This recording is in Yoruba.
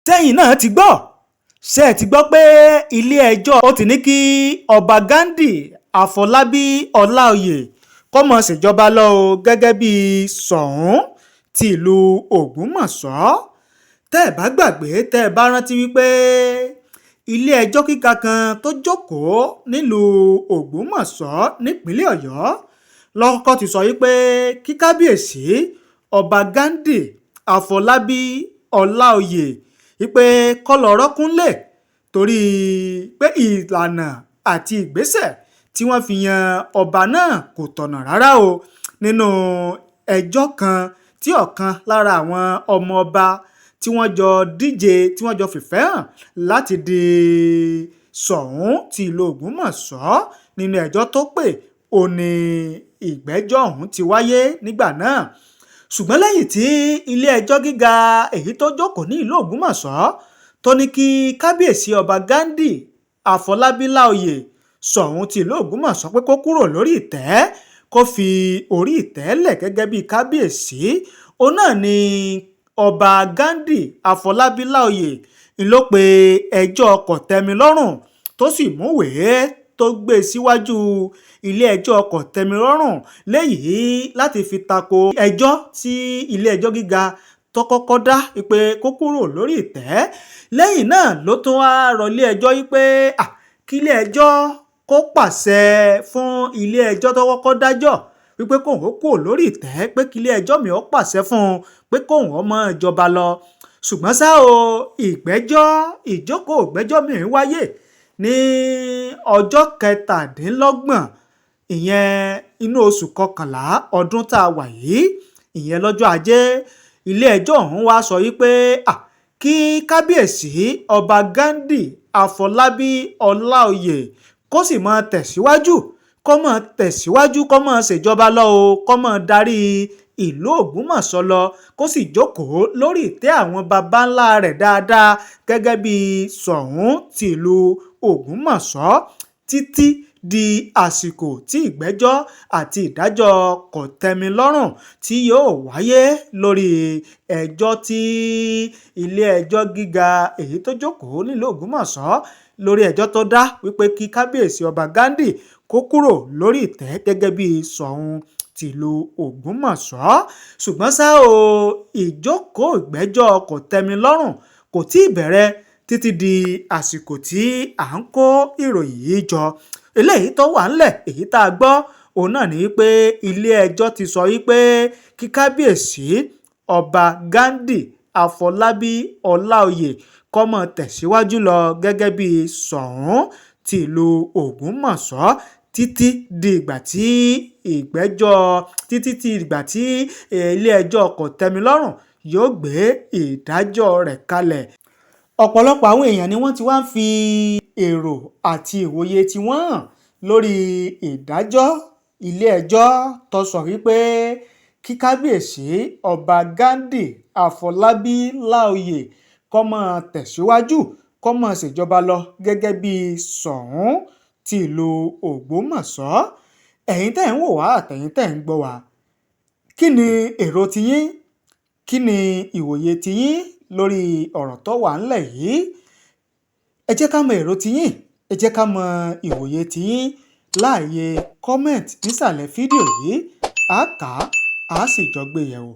tẹ́yìn náà ti gbọ́ ṣé ẹ ti gbọ́ pé ilé-ẹjọ́ ó ti ní kí Ọba Ghandi Afolabi Olaoye kó máa ṣèjọba lọ o gẹ́gẹ́ bí Soun tìlú Ògbómọ̀ṣọ́. tẹ́ ẹ bá gbàgbé tẹ́ ẹ bá rántí wípé ilé-ẹjọ́ gíga kan tó jókòó nílùú Ògbómọ̀ṣọ́ nípínlẹ̀ Ọ̀yọ́ lọ́kọ́ ti sọ wípé kí kábíyèsí Ọba Ghandi Afolabi Olaoye wípé kó lọ rọ́kúnlẹ̀ torí pé ìlànà àti ìgbésẹ̀ tí wọ́n fi yan ọba náà kò tọ̀nà rárá o nínú ẹjọ́ kan tí ọ̀kan lára àwọn ọmọ ọba tí wọ́n jọ díje tí wọ́n jọ fìfẹ́ hàn láti di Soun tìlú Ògbómọ̀ṣọ́ nínú ẹjọ́ tó pè ó ní ìgbẹ́jọ́ ọ̀hún ti wáyé nígbà náà. ṣùgbọ́n lẹ́yìn tí ilé-ẹjọ́ gíga èyí tó jókòó ní ìlú Ògbómọ̀ṣọ́ tó ní kí kábíyèsí Ọba Ghandi Afolabi Olaoye Soun tìlú Ògbómọ̀ṣọ́ pé kó kúrò lórí ìtẹ́ kó fi orí ìtẹ́ lẹ̀ gẹ́gẹ́ bí kábíyèsí, òun náà ni Ọba Ghandi Afolabi Olaoye ló pe ẹjọ́ kòtẹ́milọ́rùn tó sì múwèé tó gbé síwájú ilé-ẹjọ́ kòtẹ́milọ́rùn léyìí láti fi tako ẹjọ́ tí ilé-ẹjọ́ gíga tó kọ́kọ́ dá pé kó kúrò lórí ìtẹ́. lẹ́yìn náà ló tún wá rọ ilé-ẹjọ́ pé kí ilé-ẹjọ́ kó pàṣẹ fún ilé-ẹjọ́ tó kọ́kọ́ dájọ́ wípé kóun ó kúrò lórí ìtẹ́ pé kí ilé-ẹjọ́ mi ó pàṣẹ fún un pé kóun ó máa jọba lọ. ṣùgbọ́n ṣá o ìjókòó ìgbẹ́jọ́ mi wáyé ní ọjọ́ 27 ìyẹn inú oṣù kọkànlá ọdún tá a wà yìí, ìyẹn lọ́jọ́ ajé. ilé-ẹjọ́ ọ̀hún wá sọ wípé kí kábíyèsí Ọba Ghandi Afolabi Olaoye kó sì máa tẹ̀síwájú kó máa ṣèjọba lọ o kó máa darí ìlú Ògbómọ̀ṣọ́ lọ kó sì jókòó lórí ìtẹ́ àwọn baba ńlá rẹ̀ dáadáa gẹ́gẹ́ bí Soun tìlú Ògbómọ̀ṣọ́ títí di àsìkò tí ìgbẹ́jọ́ àti ìdájọ́ kòtẹ́milọ́rùn tí yóò wáyé lórí ẹjọ́ tí ilé-ẹjọ́ gíga èyí tó jókòó nílùú Ògbómọ̀ṣọ́ lórí ẹjọ́ tó dá wípé kí kábíyèsí Ọba Ghandi kó kúrò lórí ìtẹ́ gẹ́gẹ́ bí Soun tìlú Ògbómọ̀ṣọ́. ṣùgbọ́n ṣá o ìjókòó ìgbẹ́jọ́ kòtẹ́milọ́rùn kò tí ì bẹ̀rẹ̀ títí di àsìkò tí à ń kó ìròyìn yìí jọ. eléyìí tó wà ńlẹ̀ èyí tá a gbọ́ òun náà ní pé ilé-ẹjọ́ ti sọ wípé kí kábíyèsí Ọba Ghandi Afolabi Olaoye kó máa tẹ̀síwájú lọ gẹ́gẹ́ bí Soun tìlú Ògbómọ̀ṣọ́ títí di ìgbà tí ilé-ẹjọ́ kòtẹ́milọ́rùn yóò gbé ìdájọ́ rẹ̀ kalẹ̀. ọ̀pọ̀lọpọ̀ àwọn èèyàn ni wọ́n ti wá ń fi èrò àti ìwòye tí wọ́n hàn lórí ìdájọ́ ilé-ẹjọ́ tó sọ wípé kí kábíyèsí Ọba Ghandi Afolabi Olaoye kó máa tẹ̀síwájú kó máa ṣèjọba lọ gẹ́gẹ́ bí Soun tìlú Ògbómọ̀ṣọ́. ẹ̀yin tẹ́ ń wò wá àtẹ̀yin tẹ́ ń gbọ́ wá, kí ni èrò tiyín, kí ni ìwòye tiyín lórí ọ̀rọ̀ tó wà ńlẹ̀ yìí? ẹ jẹ́ ká mọ èrò tiyín, ẹ jẹ́ ká mọ ìwòye tiyín láàyè comment nísàlẹ̀ fídíò yìí, á kà á sì jọ gbé yẹ̀wò.